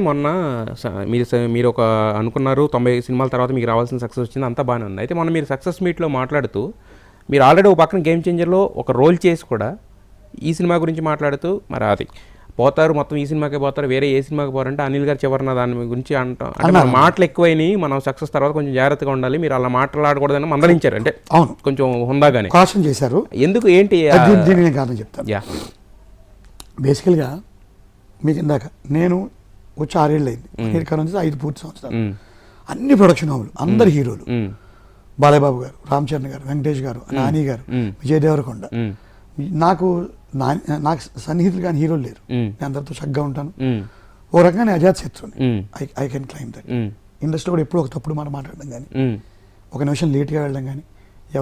మొన్న మీరు ఒక అనుకున్నారు 90 సినిమాల తర్వాత మీకు రావాల్సిన సక్సెస్ వచ్చింది, అంతా బాగానే ఉంది. అయితే మొన్న మీరు సక్సెస్ మీట్లో మాట్లాడుతూ మీరు ఆల్రెడీ ఒక పక్కన గేమ్ చేంజర్లో ఒక రోల్ చేసి కూడా ఈ సినిమా గురించి మాట్లాడుతూ మరి అది పోతారు మొత్తం ఈ సినిమాకే పోతారు, వేరే ఏ సినిమాకి పోరంటే అనిల్ గారు చివరిన దాని గురించి అంటాం. అంటే మన మాటలు ఎక్కువైనాయి, మనం సక్సెస్ తర్వాత కొంచెం జాగ్రత్తగా ఉండాలి, మీరు అలా మాట్లాడకూడదని మందలించారు. అంటే అవును, కొంచెం హుందాగానే కాషన్ చేశారు. ఎందుకు ఏంటి నేను కారణం చెప్తాను. బేసికల్గా మీకు ఇందాక నేను వచ్చి 6 ఏళ్ళు అయింది, అమెరికా నుంచి 5 పూర్తి సంవత్సరాలు, అన్ని ప్రొడక్షన్ హౌలు, అందరు హీరోలు, బాలయ్యబాబు గారు, రామ్ చరణ్ గారు, వెంకటేష్ గారు, నాని గారు, విజయ్ దేవరకొండ, నాకు సన్నిహితులు కానీ హీరోలు లేరు. నేను అందరితో చక్కగా ఉంటాను. ఓ రకంగా నేను అజాత్ శత్రుని, I can claim that. Industry కూడా ఎప్పుడు ఒక తప్పుడు మాట మాట్లాడడం కానీ, ఒక నిమిషం లేట్గా వెళ్ళడం కానీ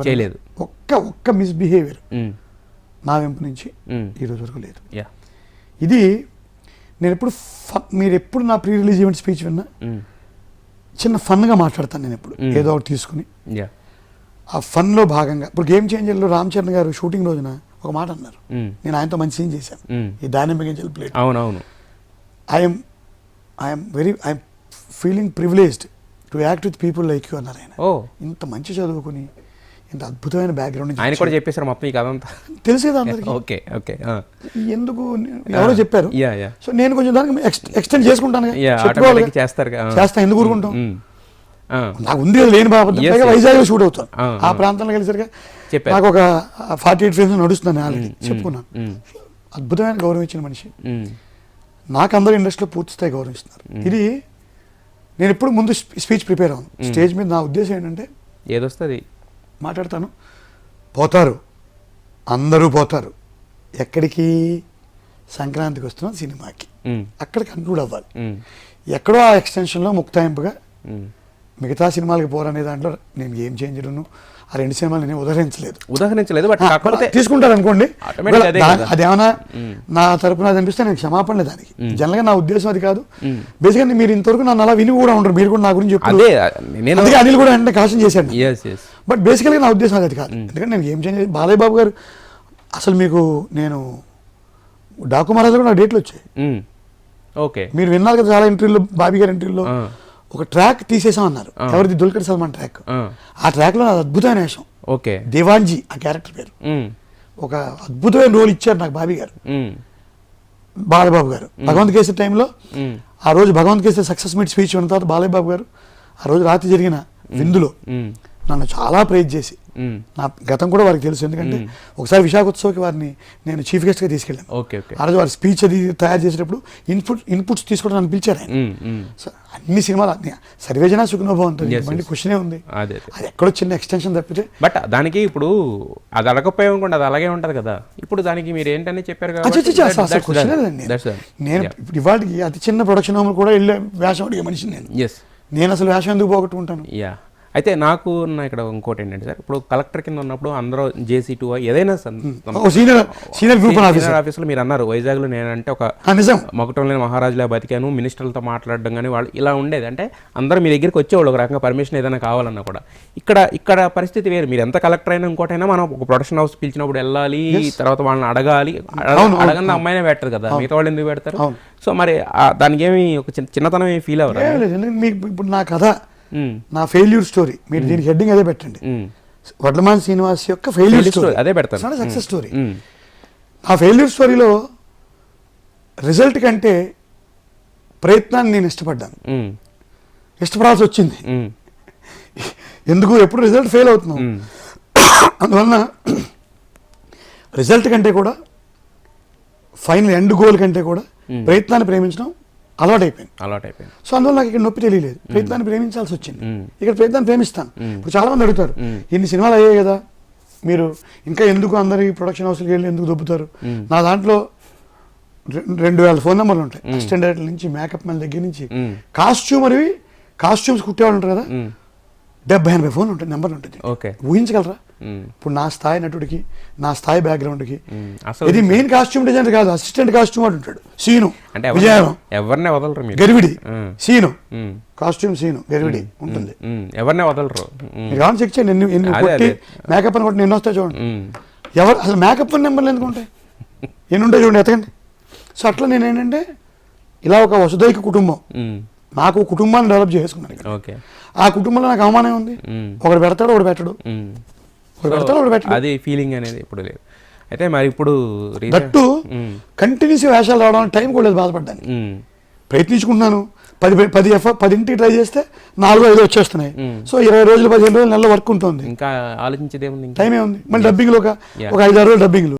చేయలేదు. ఒక్క మిస్బిహేవియర్ నా వెంపు నుంచి ఈరోజు వరకు లేదు. ఇది నేను ఎప్పుడు మీరు ఎప్పుడు నా ప్రీ రిలీజ్ ఈవెంట్ స్పీచ్ విన్నా చిన్న ఫన్గా మాట్లాడతాను. నేను ఎప్పుడు ఏదో ఒకటి తీసుకుని ఆ ఫన్లో భాగంగా ఇప్పుడు గేమ్ చేంజర్లో రామ్ చరణ్ గారు షూటింగ్ రోజున ఒక మాట అన్నారు, నేను ఆయనతో మంచి సీన్ చేశాను, ఈ డైనమిక్ ఏంజల్ ప్లేట్. అవునవును, I'm feeling privileged to act with people like you అన్నారు ఆయన. ఇంత మంచి చదువుకుని ఇంత అద్భుతమైన బ్యాక్గ్రౌండ్ ఆయన కూడా చెప్పేశారు మొత్తం ఈ కథ అంతా తెలిసేది అందరికీ. ఓకే ఓకే, ఎందుకు ఎవరో చెప్పారు, సో నేను కొంచెం దానికి ఎక్స్టెండ్ చేసుకుంటాను, చేస్తా, ఎందుకు ఊరుకుంటాం, నాకు ఉంది లేని బాబు. వైజాగ్ లో షూట్ అవుతాను, ఆ ప్రాంతంలో కలిసరిగా నాకు ఒక 48 ఫిల్మ్స్ నడుస్తున్నాను ఆల్రెడీ చెప్పుకున్నాను. అద్భుతమైన గౌరవం ఇచ్చిన మనిషి, నాకు అందరూ ఇండస్ట్రీలో పూర్తి స్థాయి గౌరవిస్తున్నారు. ఇది నేను ఎప్పుడు ముందు స్పీచ్ ప్రిపేర్ అవ్వను. స్టేజ్ మీద నా ఉద్దేశం ఏంటంటే ఏదొస్తుంది మాట్లాడతాను, పోతారు, అందరూ పోతారు, ఎక్కడికి సంక్రాంతికి వస్తున్నాం సినిమాకి, అక్కడ కన్క్లూడ్ అవ్వాలి. ఎక్కడో ఆ ఎక్స్టెన్షన్లో ముక్తాయింపుగా మిగతా సినిమాలకి పోరనే దాంట్లో నేను గేమ్ చేంజర్ను ఆ 2 సినిమాలు నేను ఉదహరించలేదు. తీసుకుంటారు అనుకోండి, అదేమన్నా నా తరపున అది అనిపిస్తే నేను క్షమాపణ లేదు దానికి. జనరల్గా నా ఉద్దేశం అది కాదు. బేసిక్గా మీరు ఇంతవరకు నన్ను అలా విని కూడా ఉండరు, మీరు కూడా నా గురించి చెప్పారు. అందుకే అనిల్ కూడా అంటే కాషన్ చేశాడు. బట్ బేసికల్గా నా ఉద్దేశం అది కాదు. ఎందుకంటే నేను గేమ్ చేంజర్ బాలయ్య బాబు గారు అసలు మీకు నేను డాకు మహారాజు కూడా నాకు డేట్లు వచ్చాయి. ఓకే, మీరు విన్నారు కదా చాలా ఇంటర్వ్యూలో, బాబీ గారి ఇంటర్వ్యూలో ఒక ట్రాక్ తీసేసాం అన్నారు, ఎవరిది, దుల్కర్ సల్మాన్ ట్రాక్. ఆ ట్రాక్ లో నాకు అద్భుతమైన వేషం, దేవాన్జీ ఆ క్యారెక్టర్ పేరు, ఒక అద్భుతమైన రోల్ ఇచ్చారు నాకు బాబీ గారు, బాలబాబు గారు. భగవంత్ కేసరి టైంలో ఆ రోజు Bhagavanth Kesari success meet speech ఉన్న తర్వాత బాలయ్య బాబు గారు ఆ రోజు రాత్రి జరిగిన విందులో నన్ను చాలా ప్రైజ్ చేసి, నా గతం కూడా వారికి తెలుసు, ఎందుకంటే ఒకసారి విశాఖోత్సవకి వారిని నేను చీఫ్ గెస్ట్ గా తీసుకెళ్ళాను. ఆ రోజు వారి స్పీచ్ అది తయారు చేసేటప్పుడు ఇన్పుట్స్ తీసుకోవడం నన్ను పిలిచారు ఆయన. అన్ని సినిమాలు సర్వేజన సుఖనోభవంతో మళ్ళీ క్వశ్చనే ఉంది, అది ఎక్కడో చిన్న ఎక్స్టెన్షన్ తప్పితే. బట్ దానికి ఇప్పుడు అది అడగపోయి అది అలాగే ఉంటది కదా. ఇప్పుడు దానికి మీరు ఏంటని చెప్పారు, నేను ఇప్పుడు ఇవాళకి అతి చిన్న ప్రొడక్షన్ హోమ్ కూడా వెళ్ళే వేషం అడిగే మనిషిని నేను అసలు వేషం ఎందుకు పోగొట్టుకుంటాను. అయితే నాకు ఇక్కడ ఇంకోటి ఏంటంటే సార్, ఇప్పుడు కలెక్టర్ కింద ఉన్నప్పుడు అందరూ JC2 ఏదైనా సీనియర్ ఆఫీసులో మీరు అన్నారు వైజాగ్లో నేనంటే ఒక మకుటం లేని మహారాజులా బతికాను, మినిస్టర్లతో మాట్లాడడం కానీ వాళ్ళు ఇలా ఉండేది. అంటే అందరూ మీ దగ్గరికి వచ్చేవాళ్ళు ఒక రకంగా పర్మిషన్ ఏదైనా కావాలన్నా కూడా. ఇక్కడ పరిస్థితి వేరు, మీరు ఎంత కలెక్టర్ అయినా ఇంకోటైనా మనం ఒక ప్రొడక్షన్ హౌస్ పిలిచినప్పుడు వెళ్ళాలి, తర్వాత వాళ్ళని అడగాలి, అడగని అమ్మాయినే పెట్టరు కదా, మిగతా వాళ్ళు ఎందుకు పెడతారు? సో మరి దానికి ఏమి ఒక చిన్నతనం ఏమి ఫీల్ అవ్వరు. మీకు ఇప్పుడు నా కథ, నా ఫెయిల్యూర్ స్టోరీ, మీరు దీనికి హెడ్డింగ్ అదే పెట్టండి, వడ్లమాన్ శ్రీనివాస్ యొక్క ఫెయిల్యూర్ స్టోరీ అదే పెడతాను, సక్సెస్ స్టోరీ. ఆ ఫెయిల్యూర్ స్టోరీలో రిజల్ట్ కంటే ప్రయత్నాన్ని నేను ఇష్టపడాల్సి వచ్చింది. ఎందుకు ఎప్పుడు రిజల్ట్ ఫెయిల్ అవుతున్నాం, అందువలన రిజల్ట్ కంటే కూడా ఫైనల్ ఎండ్ గోల్ కంటే కూడా ప్రయత్నాన్ని ప్రేమించడం అలవాటు అయిపోయింది. సో అందువల్ల నాకు ఇక్కడ నొప్పి తెలియలేదు, ప్రయత్నాన్ని ప్రేమించాల్సి వచ్చింది. ఇక్కడ ప్రయత్నాన్ని ప్రేమిస్తాను. ఇప్పుడు చాలా మంది అడుగుతారు, ఇన్ని సినిమాలు అయ్యాయి కదా, మీరు ఇంకా ఎందుకు అందరి ప్రొడక్షన్ హౌస్కి వెళ్ళి ఎందుకు దొబ్బుతారు? నా దాంట్లో 2000 ఫోన్ నెంబర్లు ఉంటాయి, అసిస్టెంట్ డైరెక్టర్ నుంచి మేకప్ మ్యాన్ దగ్గర నుంచి కాస్ట్యూమ్స్ కుట్టేవాళ్ళు ఉంటారు కదా, 70-80 ఫోన్లు ఉంటాయి, నెంబర్లు ఉంటాయి. ఊహించగలరా? ఇప్పుడు నా స్థాయి నటుడికి, నా స్థాయి బ్యాక్గ్రౌండ్కి, ఇది మెయిన్ కాస్ట్యూమ్ డిజైనర్ కాదు, అసిస్టెంట్ కాస్ట్యూమ్ వాడు ఉంటాడు, సీను విజయవాడ, ఎవరినే వదలరు, గరివిడి సీను, కాస్ట్యూమ్ సీను గరివిడి ఉంటుంది, ఎవరినే వదలరు. మీరు కావాలి చెక్ చేయండి, ఎన్ని మేకప్ అని కొట్టి ఎన్ని వస్తాయి చూడండి. ఎవరు అసలు మేకప్ నెంబర్లు ఎందుకు ఉంటాయి, ఎన్ని ఉంటాయి చూడండి, ఎతకండి. సో అట్లా నేను ఏంటంటే ఇలా ఒక వసుదైక కుటుంబం, ఉమ్, నాకు కుటుంబాన్ని డెవలప్ చేసుకున్నాను ఇక్కడ. ఓకే. ఆ కుటుంబంలో నాకు అవమానం ఉంది, ఉమ్, ఒకడు పెడతాడు ఒకడు పెట్టడు, ఉమ్. ఒకడు పెడతాడు ఒకడు పెట్టడు. అది ఫీలింగ్ అనేది ఇప్పుడు లేదు. అయితే మరి ఇప్పుడు దట్టు కంటిన్యూస్ వేషాలు రావడానికి టైం కూడా లేదు బాధపడ్డానికి. ప్రయత్నించుకుంటున్నాను, 10 ట్రై చేస్తే 4-5 వచ్చేస్తున్నాయి. సో 20 రోజులు 15 రోజులు నెల వర్క్ ఉంటుంది, ఇంకా ఆలోచించేది ఏముంది, టైం ఏముంది. మళ్ళీ డబ్బింగ్లో ఒక Yeah. 5-6 రోజులు డబ్బింగ్లు.